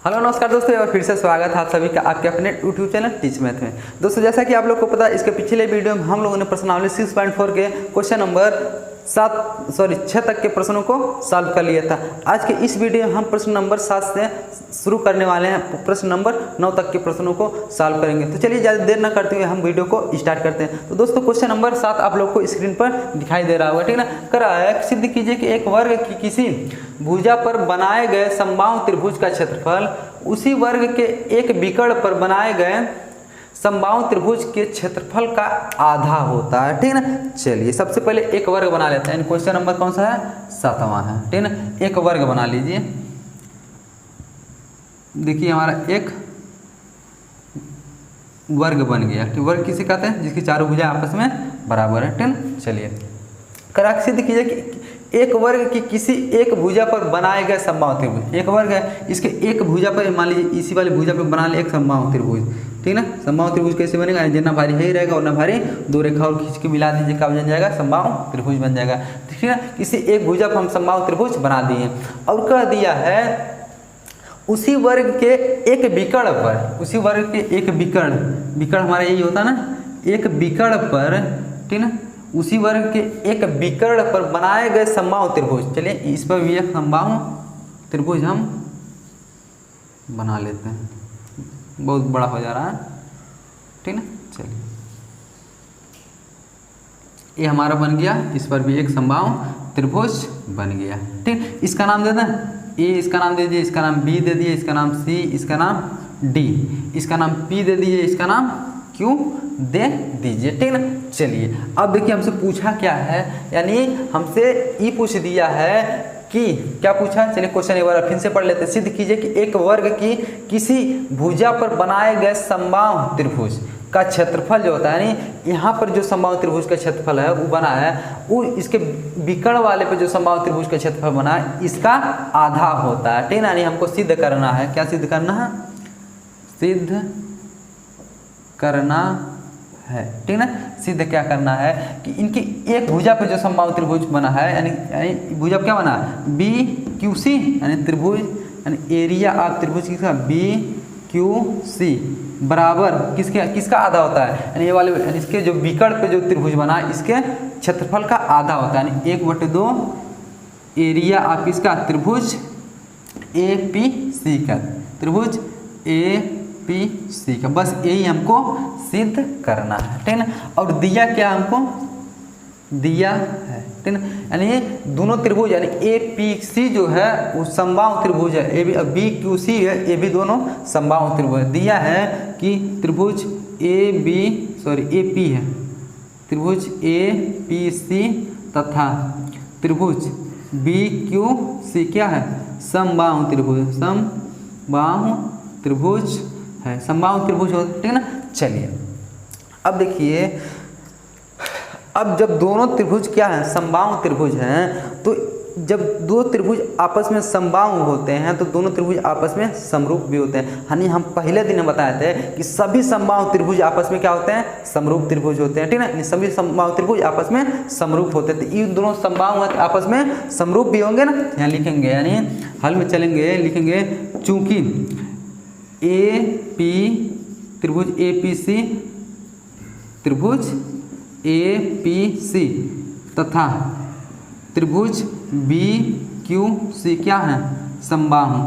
Hello नमस्कार दोस्तों, एक बार फिर से स्वागत है आप सभी का आपके अपने यूट्यूब चैनल टीच मैथ में। दोस्तों जैसा कि आप लोग को पता है, इसके पिछले वीडियो में हम लोगों ने प्रश्नावली 6.4 के क्वेश्चन नंबर 6 तक के प्रश्नों को सॉल्व कर लिया था। आज के इस वीडियो में हम प्रश्न नंबर 7 से शुरू करने वाले हैं, प्रश्न नंबर 9 तक के प्रश्नों को सॉल्व करेंगे। तो चलिए ज़्यादा देर न करते हुए हम वीडियो को स्टार्ट करते हैं। तो दोस्तों क्वेश्चन नंबर 7 आप लोग को स्क्रीन पर दिखाई दे रहा होगा, ठीक ना। करा है, सिद्ध कीजिए कि एक वर्ग की किसी भुजा पर बनाए गए समबाहु त्रिभुज का क्षेत्रफल उसी वर्ग के एक विकर्ण पर बनाए गए समबाहु त्रिभुज के क्षेत्रफल का आधा होता है, ठीक ना। चलिए सबसे पहले एक वर्ग बना लेते हैं। क्वेश्चन नंबर कौन सा है? 7वां है, ठीक ना। एक वर्ग बना लीजिए। देखिए हमारा एक वर्ग बन गया। वर्ग किसे कहते हैं? जिसकी चारों भुजा आपस में बराबर है, ठीक ना। चलिए करा सिद्ध कीजिए कि एक वर्ग की किसी एक भुजा पर बनाए गए समबाहु त्रिभुज, एक वर्ग है, इसके एक भुजा पर मान लीजिए इसी वाली भुजा पर बना लिया एक समबाहु त्रिभुज, ठीक ना। समबाहु त्रिभुज कैसे बनेगा? जितना भारी है ही रहेगा और ना भारी, दो रेखा और खींच के मिला दीजिए, क्या बन जाएगा? समबाहु त्रिभुज बन जाएगा, ठीक है ना। किसी एक भुजा पर हम समबाहु त्रिभुज बना दिए और कह दिया है उसी वर्ग के एक विकर्ण पर, उसी वर्ग के एक विकर्ण हमारा यही होता है ना, एक विकर्ण पर, ठीक ना, उसी वर्ग के एक विकर्ण पर बनाए गए समबाहु त्रिभुज। चलिए इस पर भी एक समबाहु त्रिभुज हम बना लेते हैं, बहुत बड़ा हो जा रहा है, ठीक ना। चलिए ये हमारा बन गया, इस पर भी एक समबाहु त्रिभुज बन गया, ठीक। इसका नाम दे दें ए, इसका नाम दे दिए, इसका नाम बी दे दिए, इसका नाम सी, इसका नाम डी, इसका नाम पी दे दीजिए, इसका नाम क्यू दे दीजिए, ठीक ना। चलिए अब देखिए हमसे पूछा क्या है, यानी हमसे ये पूछ दिया है कि क्या पूछा। चलिए क्वेश्चन एक बार फिर से पढ़ लेते हैं। सिद्ध कीजिए कि एक वर्ग की किसी भुजा पर बनाए गए समबाहु त्रिभुज का क्षेत्रफल जो होता है, यानी यहाँ पर जो समबाहु त्रिभुज का क्षेत्रफल है वो बना है, वो इसके विकर्ण वाले पे जो समबाहु त्रिभुज का क्षेत्रफल बना है इसका आधा होता है, ठीक ना। यानी हमको सिद्ध करना है। क्या सिद्ध करना है? सिद्ध करना है, ठीक ना। सिद्ध क्या करना है कि इनकी एक भुजा पे जो समबाहु त्रिभुज बना है, यानी भुजा क्या बना है? बी क्यू सी, यानी त्रिभुज, यानी एरिया ऑफ त्रिभुज किसका? बी क्यू सी बराबर किसका आधा होता है? यानी ये वाले, यानी इसके जो विकर्ण पे जो त्रिभुज बना है इसके क्षेत्रफल का आधा होता है, यानी 1/2 एरिया ऑफ इसका त्रिभुज ए पी सी का, त्रिभुज ए पी सी का। बस यही हमको सिद्ध करना है, ठीक ना। और दिया क्या हमको? दिया है, ठीक ना। यानी ये दोनों त्रिभुज, यानी ए पी सी जो है वो समबाहु त्रिभुज है, ए बी क्यू सी है, ये भी दोनों समबाहु त्रिभुज। दिया है कि त्रिभुज ए पी है, त्रिभुज ए पी सी तथा त्रिभुज बी क्यू सी क्या है? समबाहु त्रिभुज, समबाहु त्रिभुज है, समबाहु त्रिभुज होता है, ठीक है ना। चलिए अब देखिए, अब जब दोनों त्रिभुज क्या है? समबाहु त्रिभुज हैं, तो जब दो त्रिभुज आपस में समबाहु होते हैं तो दोनों त्रिभुज आपस में समरूप भी होते हैं। यानी हम पहले दिन में बताए थे कि सभी समबाहु त्रिभुज आपस में क्या होते हैं? समरूप त्रिभुज होते हैं, ठीक है ना। सभी समबाहु त्रिभुज आपस में समरूप होते हैं, तो ये दोनों समबाहु आपस में समरूप भी होंगे ना। यहाँ लिखेंगे, यानी हल में चलेंगे, लिखेंगे चूंकि ए पी त्रिभुज ए पी सी, त्रिभुज ए पी सी तथा त्रिभुज बी क्यू सी क्या है? समबाहु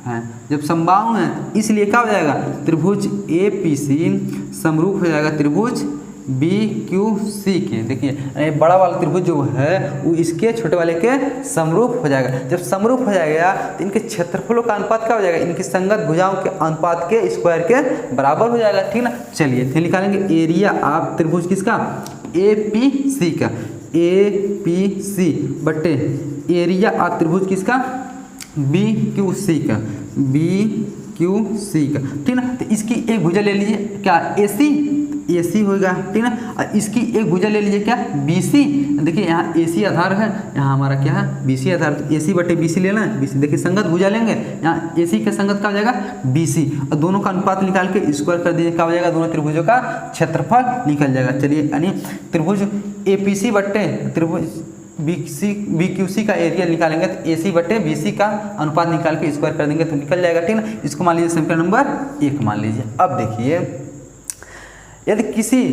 हैं। जब समबाहु हैं इसलिए क्या हो जाएगा? त्रिभुज ए पी सी समरूप हो जाएगा त्रिभुज बी क्यू सी के। देखिए बड़ा वाला त्रिभुज जो है वो इसके छोटे वाले के समरूप हो जाएगा। जब समरूप हो जाएगा तो इनके क्षेत्रफलों का अनुपात क्या हो जाएगा? इनकी संगत भुजाओं के अनुपात के स्क्वायर के बराबर हो जाएगा, ठीक ना। चलिए फिर निकालेंगे एरिया ऑफ त्रिभुज किसका? ए पी सी का, ए पी सी बटे एरिया ऑफ त्रिभुज किसका? बी क्यू सी का, बी क्यू सी का, ठीक ना। तो इसकी एक भुजा ले लीजिए, क्या? ए सी होगा, ठीक ना। और इसकी एक भुजा ले लीजिए, क्या? B C. देखिए यहाँ ए सी आधार है, यहाँ हमारा क्या है? बी सी आधार, तो ए सी बटे बी सी लेना है। बी सी देखिए संगत भुजा लेंगे, यहाँ ए सी का संगत क्या हो जाएगा? बी सी, और दोनों का अनुपात निकाल के स्क्वायर कर दीजिए, क्या हो जाएगा? दोनों त्रिभुजों का क्षेत्रफल निकल जाएगा। चलिए यानी त्रिभुज ए पी सी बटे त्रिभुज बी क्यू सी का एरिया निकालेंगे तो ए सी बटे बी सी का अनुपात निकाल के स्क्वायर कर देंगे तो निकल जाएगा, ठीक ना। इसको मान लीजिए समीकरण नंबर 1 मान लीजिए। अब देखिए यदि किसी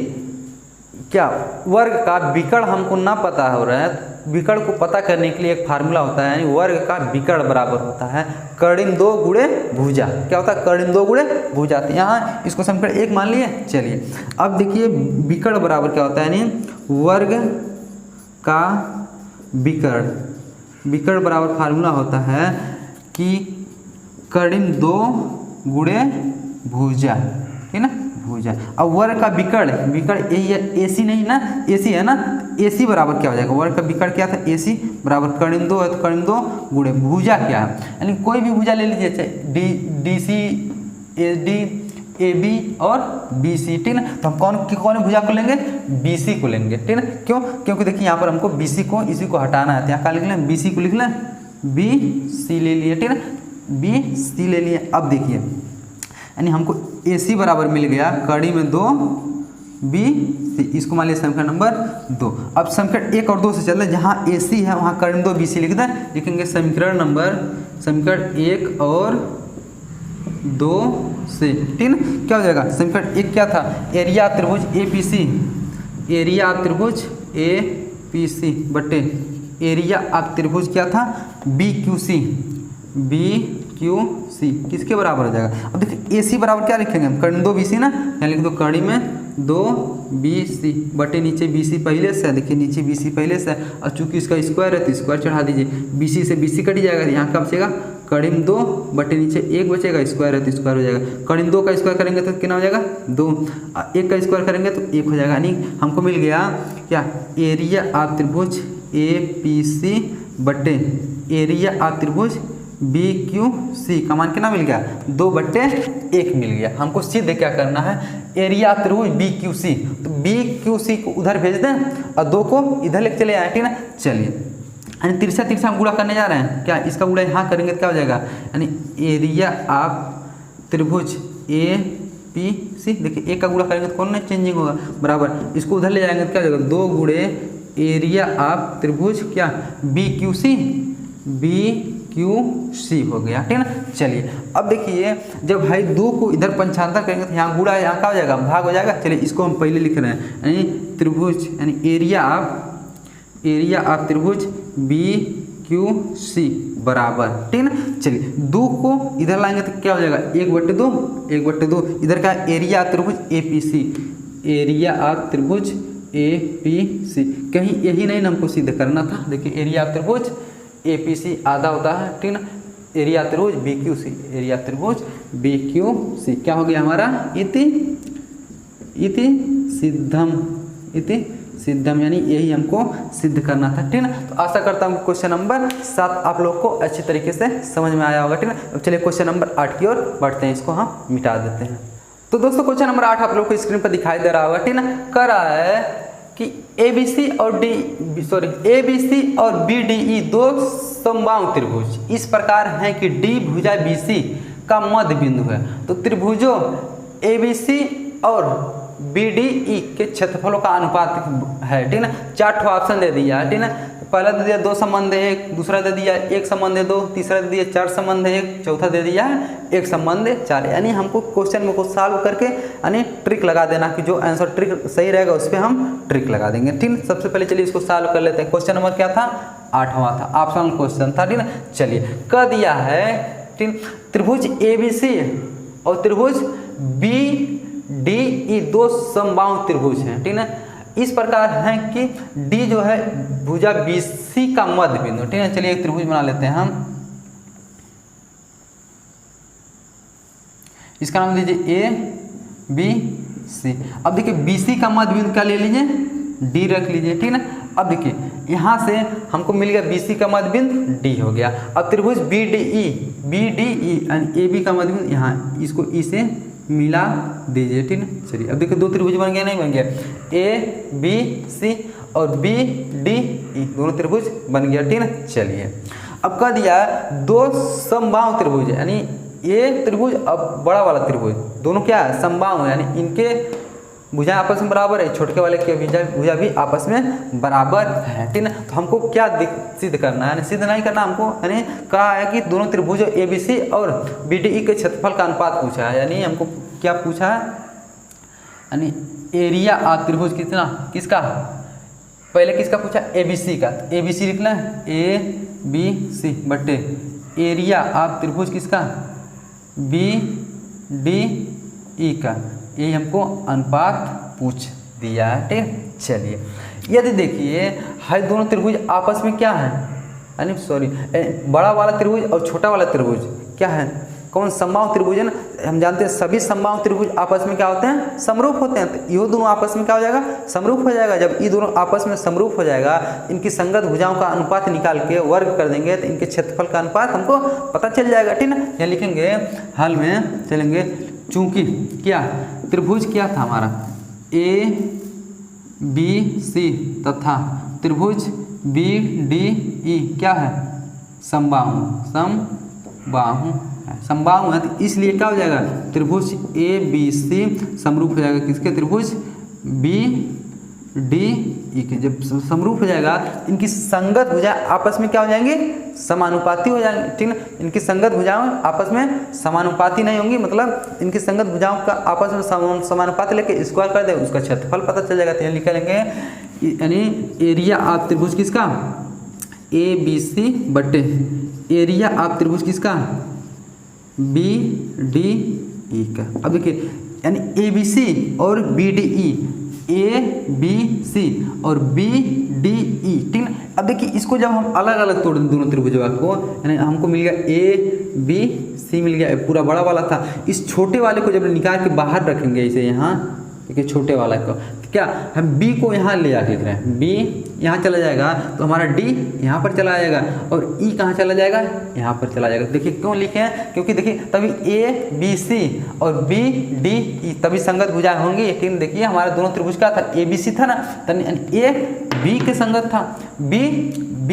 क्या वर्ग का विकर्ण हमको ना पता हो रहा है, विकर्ण को पता करने के लिए एक फार्मूला होता है, यानी वर्ग का विकर्ण बराबर होता है कर्णिम 2 गुणे भुजा। क्या होता है? कर्णिम 2 गुणे भुजा। तो यहाँ इसको समीकरण 1 मान लिए। चलिए अब देखिए विकर्ण बराबर क्या होता है, यानी वर्ग का विकर्ण। विकर्ण बराबर फार्मूला होता है कि कर्णिम 2 गुणे भुजा, ठीक ना, भुजा। अब वर्ग का विकर्ण, विकर्ण यही है, एसी नहीं ना, एसी है ना, एसी बराबर क्या हो जाएगा? वर्ग का विकर्ण क्या था? एसी बराबर कर्णिम 2 है तो कर्णिम 2 गुणे भुजा क्या है, यानी कोई भी भुजा ले लीजिए, चाहे D C A D A B और बी सी, ठीक ना। तो हम कौन भुजा को लेंगे? बी सी को लेंगे, ठीक ना। क्यों? क्योंकि देखिए यहाँ पर हमको बी सी को इसी को हटाना है, तो यहाँ क्या लिख लें? बी सी को लिख लें, बी सी ले लिए, ठीक ना, बी सी ले लिए। अब देखिए यानी हमको ए सी बराबर मिल गया कर्णिम 2 बी सी, इसको मान लीजिए समीकरण नंबर 2। अब समीकरण 1 और 2 से चल रहे, जहाँ ए सी है वहाँ कर्णिम 2 बी सी लिख दें, लिखेंगे समीकरण 1 और 2 से, ठीक ना। क्या हो जाएगा? समीकरण 1 क्या था? एरिया त्रिभुज ए पी सी, एरिया त्रिभुज ए पी सी बटे एरिया ऑफ त्रिभुज क्या था? B Q C, B Q C किसके बराबर हो जाएगा? अब देखिए ए सी बराबर क्या लिखेंगे हम? कर्णिम 2 बी सी ना, यहाँ लिख दो कर्णिम 2 बी सी बटे नीचे बी सी पहले से है, देखिए नीचे बी सी पहले से है, और चूंकि इसका स्क्वायर है तो स्क्वायर चढ़ा दीजिए, बी सी से बी सी कट जाएगा, यहाँ का बचेगा कर्णिम 2 बटे नीचे 1 बचेगा, स्क्वायर है तो स्क्वायर हो जाएगा। कर्णिम 2 का स्क्वायर करेंगे तो कितना हो जाएगा? 2, 1 का स्क्वायर करेंगे तो 1 हो जाएगा, यानी हमको मिल गया क्या? एरिया ऑफ त्रिभुज ए पी सी बटे एरिया ऑफ त्रिभुज बी क्यू सी का मान कितना मिल गया? 2/1 मिल गया। हमको सीधे क्या करना है? एरिया त्रिभुज बी क्यू सी, तो बी क्यू सी को उधर भेज दें और 2 को इधर लेके चले आए, ठीक ना। चलिए यानी तिरछा हम गुणा करने जा रहे हैं, क्या इसका गुणा यहाँ करेंगे तो क्या हो जाएगा? यानी एरिया ऑफ त्रिभुज ए पी सी, देखिए 1 का गुणा करेंगे तो कौन नहीं चेंजिंग होगा, बराबर इसको उधर ले जाएंगे तो क्या हो जाएगा? 2 गुणे एरिया ऑफ त्रिभुज क्या? B Q C, B Q C हो गया, ठीक ना। चलिए अब देखिए जब भाई 2 को इधर पंचांतर करेंगे तो यहाँ गुणा, यहाँ का हो जाएगा? भाग हो जाएगा। चलिए इसको हम पहले लिख रहे हैं, यानी त्रिभुज यानी एरिया ऑफ त्रिभुज बी क्यू सी बराबर, ठीक ना। चलिए 2 को इधर लाएंगे तो क्या हो जाएगा? 1/2 इधर का एरिया ऑफ त्रिभुज A P C, area of त्रिभुज ए पी सी, कहीं यही नहीं हमको सिद्ध करना था। देखिए एरिया ऑफ त्रिभुज ए पी सी आधा होता है, ठीक ना, एरिया त्रिभुज बी क्यू सी, एरिया त्रिभुज बी क्यू सी क्या हो गया हमारा? इति सिद्धम, यानी यही हमको सिद्ध करना था, ठीक ना। तो आशा करता हूँ क्वेश्चन नंबर 7 आप लोग को अच्छी तरीके से समझ में आया होगा, ठीक ना। अब चलिए क्वेश्चन नंबर 8 की ओर बढ़ते हैं, इसको हम मिटा देते हैं। तो दोस्तों क्वेश्चन नंबर 8 आप लोग को स्क्रीन पर दिखाई दे रहा होगा, ठीक ना। कह रहा है कि ABC और ABC और BDE 2 समबाहु त्रिभुज इस प्रकार हैं कि D भुजा BC का मध्य बिंदु है। तो त्रिभुजों ABC और BDE के क्षेत्रफलों का अनुपात है, ठीक ना। 4 ऑप्शन दे दिया है, ठीक ना। पहला दे दिया 2 संबंध है 1, दूसरा दे दिया 1 संबंध है 2, तीसरा दे दिया 4 संबंध है 1, चौथा दे दिया है 1 संबंध है 4। यानी हमको क्वेश्चन में को सॉल्व करके यानी ट्रिक लगा देना कि जो आंसर ट्रिक सही रहेगा उस पर हम ट्रिक लगा देंगे, ठीक। सबसे पहले चलिए इसको सॉल्व कर लेते हैं। क्वेश्चन नंबर क्या था? 8वां था, ऑप्शनल क्वेश्चन था, ठीक ना। चलिए कह दिया है, ठीक, त्रिभुज ABC और त्रिभुज BDE 2 समबाहु त्रिभुज हैं, ठीक ना। इस प्रकार है कि D जो है भुजा BC का मध्य बिंदु, ठीक है। चलिए एक त्रिभुज बना लेते हैं हम, इसका नाम दीजिए ABC। अब देखिए BC का मध्य बिंदु क्या ले लीजिए? D रख लीजिए, ठीक ना। अब देखिए यहाँ से हमको मिल गया BC का मध्य बिंदु D हो गया। अब त्रिभुज BDE यानी AB का मध्य बिंदु यहाँ, इसको E से मिला दीजिए, ठीक है। चलिए अब देखिए 2 त्रिभुज बन गया, नहीं बन गया? ABC और BDE दोनों त्रिभुज बन गया, ठीक है। चलिए अब कह दिया 2 समबाहु त्रिभुज, यानी ये त्रिभुज अब बड़ा वाला त्रिभुज दोनों क्या है? समबाहु, यानी इनके भुजा आपस में बराबर है, छोटे वाले के भुजा भी आपस में बराबर है, ठीक ना। तो हमको क्या सिद्ध करना है, सिद्ध नहीं करना हमको, यानी कहा है कि दोनों त्रिभुज ABC और BDE के क्षेत्रफल का अनुपात पूछा है, यानी हमको क्या पूछा है, यानी एरिया ऑफ त्रिभुज कितना, किसका, पहले किसका पूछा, ABC का। तो ABC लिखना है ABC बटे एरिया ऑफ त्रिभुज किसका, BDE का। यही हमको अनुपात पूछ दिया है, ठीक। चलिए यदि देखिए है दोनों त्रिभुज आपस में क्या है, यानी सॉरी बड़ा वाला त्रिभुज और छोटा वाला त्रिभुज क्या है, कौन, समबाहु त्रिभुज है ना। हम जानते हैं सभी समबाहु त्रिभुज आपस में क्या होते हैं, समरूप होते हैं। तो ये दोनों आपस में क्या हो जाएगा, समरूप हो जाएगा। जब ये दोनों आपस में समरूप हो जाएगा, इनकी संगत भुजाओं का अनुपात निकाल के वर्ग कर देंगे तो इनके क्षेत्रफल का अनुपात हमको पता चल जाएगा, ठीक ना। यहाँ लिखेंगे हल में चलेंगे, चूंकि क्या त्रिभुज क्या था हमारा ABC तथा त्रिभुज BDE क्या है, समबाहु है। तो इसलिए क्या हो जाएगा, त्रिभुज ABC समरूप हो जाएगा किसके, त्रिभुज BDE के। जब समरूप हो जाएगा इनकी संगत भुजा आपस में क्या हो जाएंगे, समानुपाती हो जाएंगे, ठीक ना। इनकी संगत भुजाएं आपस में समानुपाती नहीं होंगी, मतलब इनकी संगत भुजाओं का आपस में समानुपाती लेके स्क्वायर कर दे, उसका क्षेत्रफल पता चल जाएगा। तो यहाँ लिख लेंगे यानी एरिया ऑफ त्रिभुज किसका, ABC बटे एरिया ऑफ त्रिभुज किसका, BDE का। अब देखिए यानी ABC और BDE, ABC और BDE, ठीक ना। अब देखिए इसको जब हम अलग अलग तोड़ दें दोनों त्रिभुजों को, यानी हमको मिल गया ABC मिल गया, पूरा बड़ा वाला था। इस छोटे वाले को जब निकाल के बाहर रखेंगे इसे यहाँ, देखिए छोटे वाला को, क्या हम B को यहाँ ले आके लिख रहे हैं, B यहाँ चला जाएगा तो हमारा D यहाँ पर चला जाएगा और E कहाँ चला जाएगा, यहाँ पर चला जाएगा। देखिए क्यों लिखे हैं, क्योंकि देखिए तभी ABC और BDE तभी संगत भुजाएं होंगी, लेकिन देखिए हमारा दोनों त्रिभुज क्या था, ABC था ना, तब A B के संगत था, B D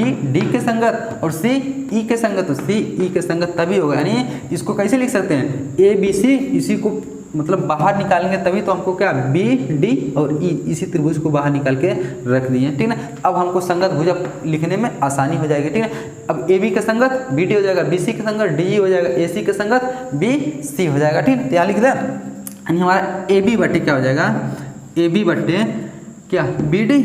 के संगत और C E के संगत, तो C E के संगत तभी होगा। यानी इसको कैसे लिख सकते हैं, ABC इसी को मतलब बाहर निकालेंगे तभी तो हमको क्या BD और E इसी त्रिभुज को बाहर निकाल के रख दिए, ठीक ना। अब हमको संगत भुजा लिखने में आसानी हो जाएगी, ठीक है। अब AB का संगत BD हो जाएगा, BC का संगत DE हो जाएगा, AC का संगत BC हो जाएगा, ठीक। तो यहाँ लिख दें, यानी हमारा AB बटे क्या हो जाएगा, AB बटे क्या BD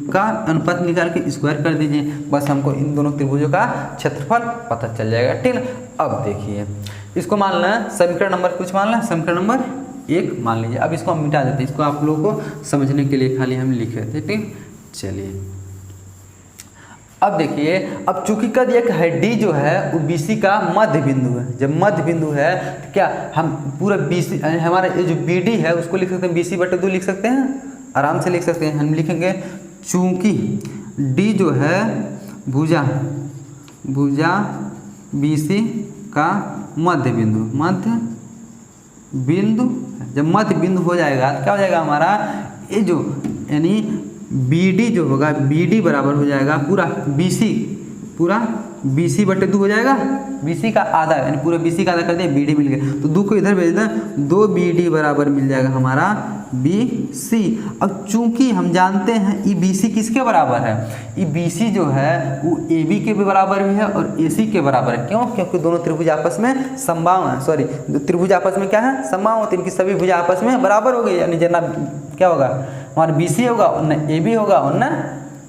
का अनुपात निकाल के स्क्वायर कर दीजिए, बस हमको इन दोनों त्रिभुजों का क्षेत्रफल पता चल जाएगा, ठीक है। अब देखिए इसको मान लें समीकरण नंबर कुछ मान लें, समीकरण नंबर 1 मान लीजिए। अब इसको हम मिटा देते हैं, इसको आप लोगों को समझने के लिए खाली हम लिखे थे, ठीक। चलिए अब देखिए, अब चूंकि कर दिया कि है D जो है वो BC का मध्य बिंदु है। जब मध्य बिंदु है तो क्या हम पूरा BC हमारा ये जो BD है उसको लिख सकते हैं BC बटे 2 लिख सकते हैं, आराम से लिख सकते हैं। हम लिखेंगे चूंकि D जो है भुजा BC का मध्य बिंदु, जब मध्य बिंदु हो जाएगा तो क्या हो जाएगा हमारा, ये जो यानी BD जो होगा BD बराबर हो जाएगा पूरा BC बटे 2 हो जाएगा, BC का आधा यानी पूरा BC का आधा कर दिया, BD मिल गया तो 2 को इधर भेज दें, 2 BD बराबर मिल जाएगा हमारा BC। अब चूंकि हम जानते हैं ये BC किसके बराबर है, ये BC जो है वो AB के भी बराबर भी है और AC के बराबर है। क्यों, क्योंकि दोनों त्रिभुज आपस में समबाहु हैं, सॉरी त्रिभुज आपस में क्या है, समबाहु, तो इनकी सभी भुजा आपस में बराबर हो गई। यानी जना क्या होगा हमारा BC होगा और न AB होगा और न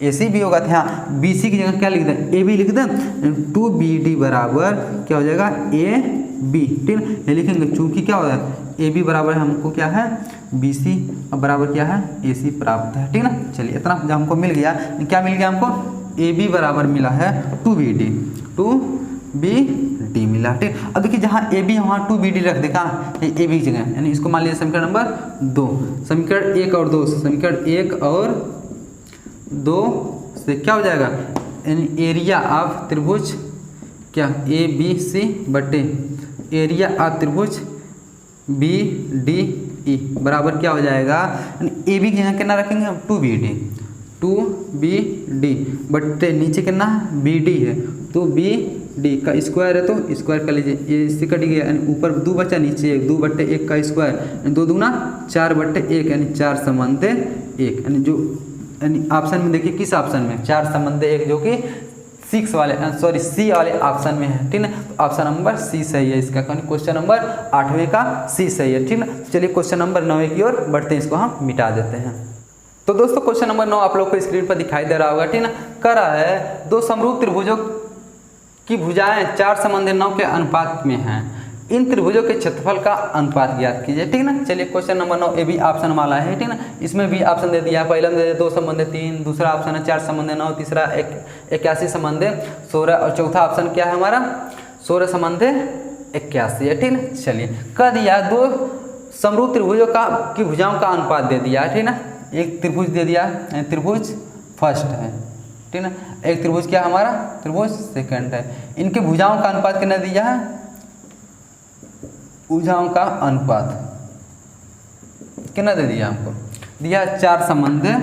AC भी होगा। तो यहाँ BC की जगह क्या लिख दें, AB लिख दें, 2BD बराबर क्या हो जाएगा AB, ठीक है। ये लिखेंगे चूंकि क्या होगा AB बराबर है हमको क्या है BC और बराबर क्या है AC प्राप्त है, ठीक ना। चलिए इतना जब हमको मिल गया, क्या मिल गया हमको, AB बराबर मिला है 2BD मिला, ठीक। अब देखिए जहाँ AB है वहाँ 2BD रख दे, कहाँ AB की जगह, यानी इसको मान लीजिए समीकरण नंबर 2, समीकरण 1 और 2, समीकरण 1 और 2 से क्या हो जाएगा, यानी एरिया ऑफ त्रिभुज क्या ABC बटे एरिया ऑफ त्रिभुज BDE बराबर क्या हो जाएगा, यानी AB की जगह कितना रखेंगे हम 2BD बटे नीचे कितना BD है 2BD डी का स्क्वायर है तो स्क्वायर कर लीजिए, ये इससे कट गया यानी ऊपर 2 बचा नीचे 1, 2/1 का स्क्वायर यानी 2 दूना 4/1 यानी 4 संबंधे 1, यानी जो यानी ऑप्शन में देखिए किस ऑप्शन में 4 संबंधे 1 जो कि सी वाले ऑप्शन में है, ठीक है। तो ऑप्शन नंबर सी सही है इसका, क्वेश्चन नंबर 8वें का सी सही है, ठीक है। चलिए क्वेश्चन नंबर 9 की ओर बढ़ते हैं, इसको हम मिटा देते हैं। तो दोस्तों क्वेश्चन नंबर 9 आप लोग को स्क्रीन पर दिखाई दे रहा होगा, ठीक है। कह रहा है 2 समरूप त्रिभुजों की भुजाएं 4 संबंधी 9 के अनुपात में हैं, इन त्रिभुजों के क्षेत्रफल का अनुपात ज्ञात कीजिए, ठीक है ना। चलिए क्वेश्चन नंबर 9 ये भी ऑप्शन वाला है, ठीक है ना। इसमें भी ऑप्शन दे दिया, पहला में दे 2 संबंधे 3, दूसरा ऑप्शन है 4 संबंधे 9, तीसरा 81 संबंधे 16 और चौथा ऑप्शन क्या है हमारा 16 संबंधे 81 है, ठीक है। चलिए कह दिया 2 समरूप त्रिभुजों की भुजाओं का अनुपात दे दिया, ठीक है ना। एक त्रिभुज दे दिया, त्रिभुज फर्स्ट है, ठीक है ना। एक त्रिभुज क्या हमारा त्रिभुज सेकंड है, इनके भुजाओं का अनुपात कितना दिया है, भुजाओं का अनुपात कितना दे दिया हमको, दिया 4 संबंधे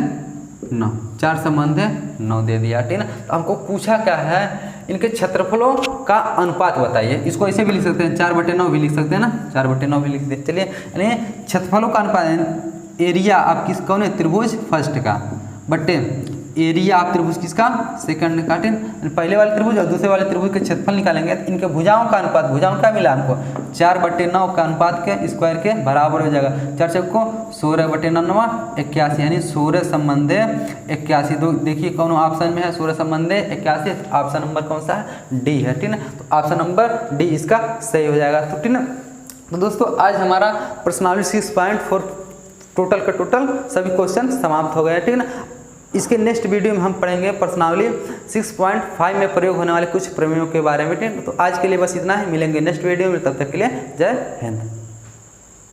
9, 4 संबंधे 9 दे दिया, ठीक है ना। तो हमको पूछा क्या है, इनके क्षेत्रफलों का अनुपात बताइए। इसको ऐसे भी लिख सकते हैं 4/9 भी लिख सकते हैं ना, 4/9 भी लिख दे। चलिए यानी क्षेत्रफलों का अनुपात, एरिया आप किस कौन है त्रिभुज फर्स्ट का बटे एरिया आप त्रिभुज किसका सेकंड का, पहले वाले त्रिभुज और दूसरे वाले त्रिभुज के क्षेत्रफल निकालेंगे तो इनके भुजाओं का अनुपात, भुजाओं क्या मिला हमको 4/9 का अनुपात के स्क्वायर के बराबर हो जाएगा, 4 चौको 16/9 81 यानी 16 संबंधे 81। तो देखिए कौन ऑप्शन में है 16 संबंधे 81, ऑप्शन नंबर कौन सा है डी है, ठीक है। तो ऑप्शन नंबर डी इसका सही हो जाएगा, तो ठीक है। तो दोस्तों आज हमारा प्रश्नावली 6.4 टोटल का टोटल सभी क्वेश्चन समाप्त हो गए, ठीक है ना। इसके नेक्स्ट वीडियो में हम पढ़ेंगे प्रश्नावली 6.5 में प्रयोग होने वाले कुछ प्रमेयों के बारे में, ठीक है। तो आज के लिए बस इतना ही, मिलेंगे नेक्स्ट वीडियो में, तब तक के लिए जय हिंद।